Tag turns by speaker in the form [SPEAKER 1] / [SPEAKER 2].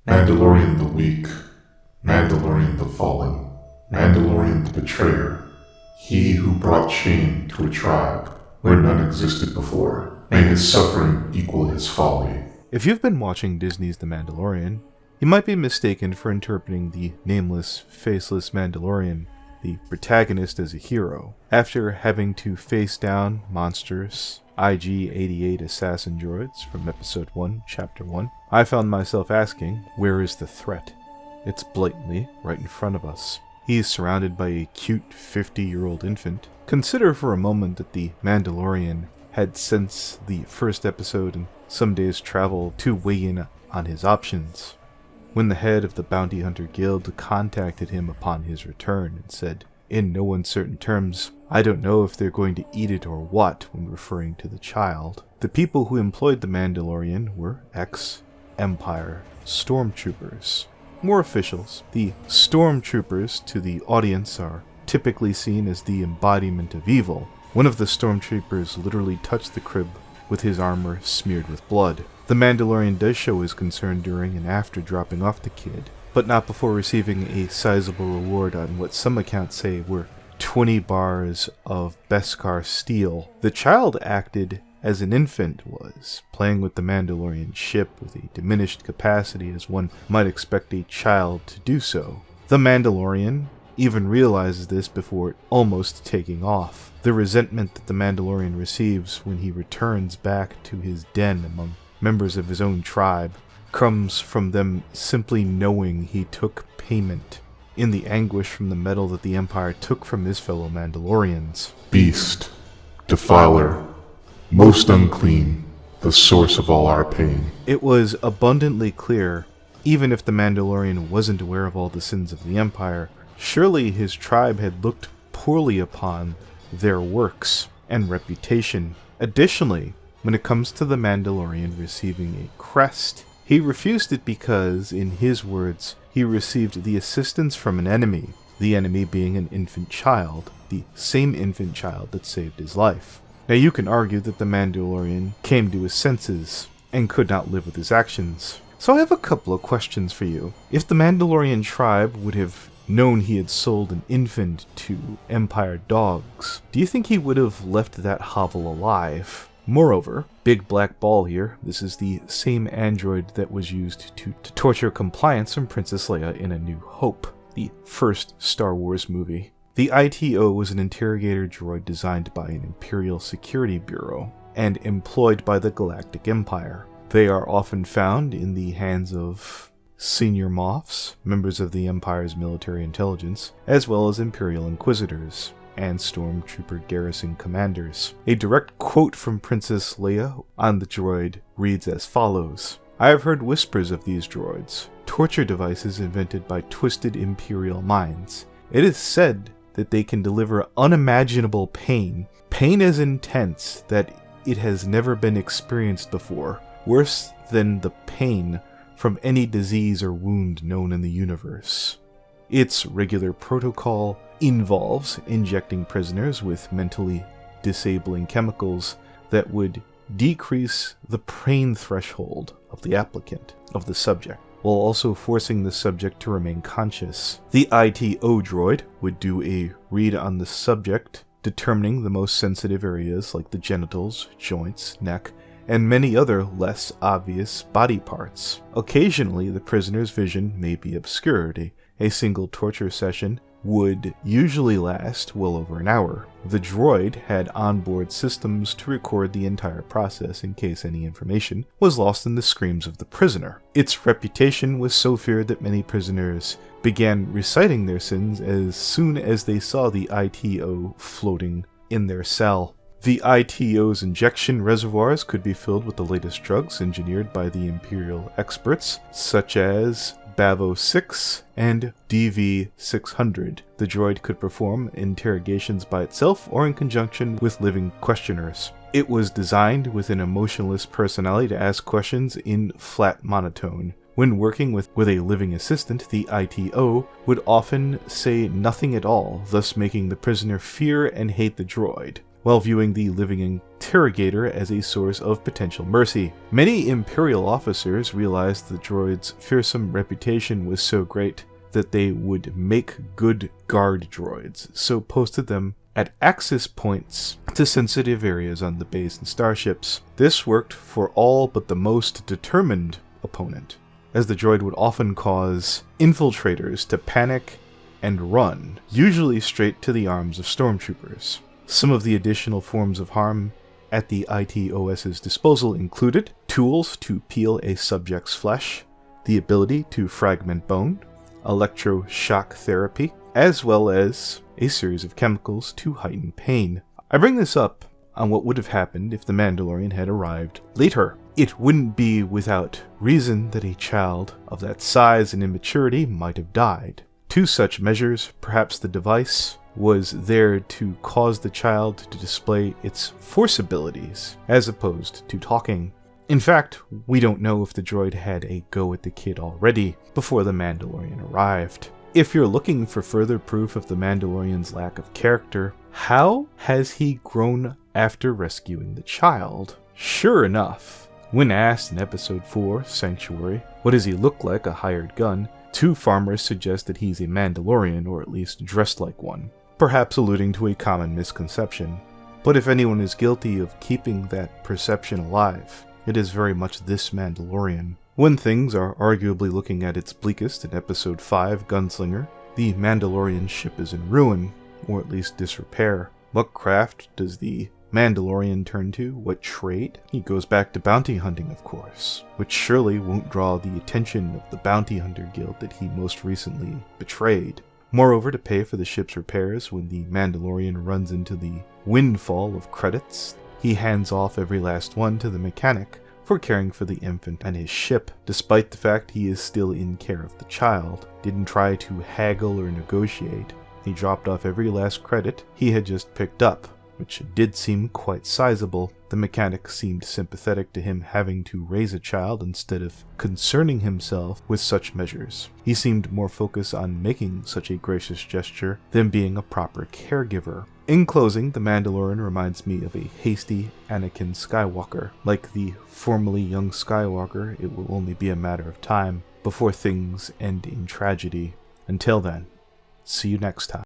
[SPEAKER 1] Mandalorian the weak, Mandalorian the fallen, Mandalorian the betrayer, he who brought shame to a tribe where none existed before. May his suffering equal his folly.
[SPEAKER 2] If you've been watching Disney's The Mandalorian, you might be mistaken for interpreting the nameless, faceless Mandalorian, the protagonist, as a hero. After having to face down monstrous IG-88 assassin droids from Episode 1, Chapter 1, I found myself asking, where is the threat? It's blatantly right in front of us. He's surrounded by a cute 50-year-old infant. Consider for a moment that the Mandalorian had since the first episode and some days travel to weigh in on his options. When the head of the Bounty Hunter Guild contacted him upon his return and said, in no uncertain terms, I don't know if they're going to eat it or what, when referring to the child, the people who employed the Mandalorian were ex-Empire stormtroopers. More officials. The stormtroopers to the audience are typically seen as the embodiment of evil. One of the stormtroopers literally touched the crib with his armor smeared with blood. The Mandalorian does show his concern during and after dropping off the kid, but not before receiving a sizable reward on what some accounts say were 20 bars of Beskar steel. The child acted as an infant was, playing with the Mandalorian ship with a diminished capacity as one might expect a child to do so. The Mandalorian even realizes this before almost taking off. The resentment that the Mandalorian receives when he returns back to his den among members of his own tribe comes from them simply knowing he took payment in the anguish from the metal that the Empire took from his fellow Mandalorians.
[SPEAKER 1] Beast, Defiler, most unclean, the source of all our pain.
[SPEAKER 2] It was abundantly clear, even if the Mandalorian wasn't aware of all the sins of the Empire, surely his tribe had looked poorly upon their works and reputation. Additionally, when it comes to the Mandalorian receiving a crest, he refused it because, in his words, he received the assistance from an enemy, the enemy being an infant child, the same infant child that saved his life. Now you can argue that the Mandalorian came to his senses and could not live with his actions. So I have a couple of questions for you. If the Mandalorian tribe would have known he had sold an infant to Empire dogs, do you think he would have left that hovel alive? Moreover, Big Black Ball here, this is the same android that was used to torture compliance from Princess Leia in A New Hope, the first Star Wars movie. The ITO was an interrogator droid designed by an Imperial Security Bureau and employed by the Galactic Empire. They are often found in the hands of senior Moffs, members of the Empire's military intelligence, as well as Imperial Inquisitors and Stormtrooper garrison commanders. A direct quote from Princess Leia on the droid reads as follows: I have heard whispers of these droids, torture devices invented by twisted Imperial minds. It is said that they can deliver unimaginable pain as intense that it has never been experienced before, worse than the pain from any disease or wound known in the universe. Its regular protocol involves injecting prisoners with mentally disabling chemicals that would decrease the pain threshold of the applicant, of the subject, while also forcing the subject to remain conscious. The ITO droid would do a read on the subject, determining the most sensitive areas like the genitals, joints, neck, and many other less obvious body parts. Occasionally, the prisoner's vision may be obscured. A single torture session would usually last well over an hour. The droid had onboard systems to record the entire process in case any information was lost in the screams of the prisoner. Its reputation was so feared that many prisoners began reciting their sins as soon as they saw the ITO floating in their cell. The ITO's injection reservoirs could be filled with the latest drugs engineered by the Imperial experts, such as Bavo 6 and DV-600. The droid could perform interrogations by itself or in conjunction with living questioners. It was designed with an emotionless personality to ask questions in flat monotone. When working with a living assistant, the ITO would often say nothing at all, thus making the prisoner fear and hate the droid. while viewing the living interrogator as a source of potential mercy. Many Imperial officers realized the droid's fearsome reputation was so great that they would make good guard droids, so posted them at access points to sensitive areas on the base and starships. This worked for all but the most determined opponent, as the droid would often cause infiltrators to panic and run, usually straight to the arms of stormtroopers. Some of the additional forms of harm at the ITOS's disposal included tools to peel a subject's flesh, the ability to fragment bone, electroshock therapy, as well as a series of chemicals to heighten pain. I bring this up on what would have happened if the Mandalorian had arrived later. It wouldn't be without reason that a child of that size and immaturity might have died. To such measures, perhaps the device was there to cause the child to display its force abilities, as opposed to talking. In fact, we don't know if the droid had a go at the kid already before the Mandalorian arrived. If you're looking for further proof of the Mandalorian's lack of character, how has he grown after rescuing the child? Sure enough, when asked in Episode 4, Sanctuary, what does he look like, a hired gun, two farmers suggest that he's a Mandalorian, or at least dressed like one, perhaps alluding to a common misconception. But if anyone is guilty of keeping that perception alive, it is very much this Mandalorian. When things are arguably looking at its bleakest in Episode 5, Gunslinger, the Mandalorian ship is in ruin, or at least disrepair. What craft does the Mandalorian turn to? What trade? He goes back to bounty hunting, of course, which surely won't draw the attention of the bounty hunter guild that he most recently betrayed. Moreover, to pay for the ship's repairs, when the Mandalorian runs into the windfall of credits, he hands off every last one to the mechanic for caring for the infant and his ship, despite the fact he is still in care of the child. Didn't try to haggle or negotiate. He dropped off every last credit he had just picked up, which did seem quite sizable. The mechanic seemed sympathetic to him having to raise a child instead of concerning himself with such measures. He seemed more focused on making such a gracious gesture than being a proper caregiver. In closing, the Mandalorian reminds me of a hasty Anakin Skywalker. Like the formerly young Skywalker, it will only be a matter of time before things end in tragedy. Until then, see you next time.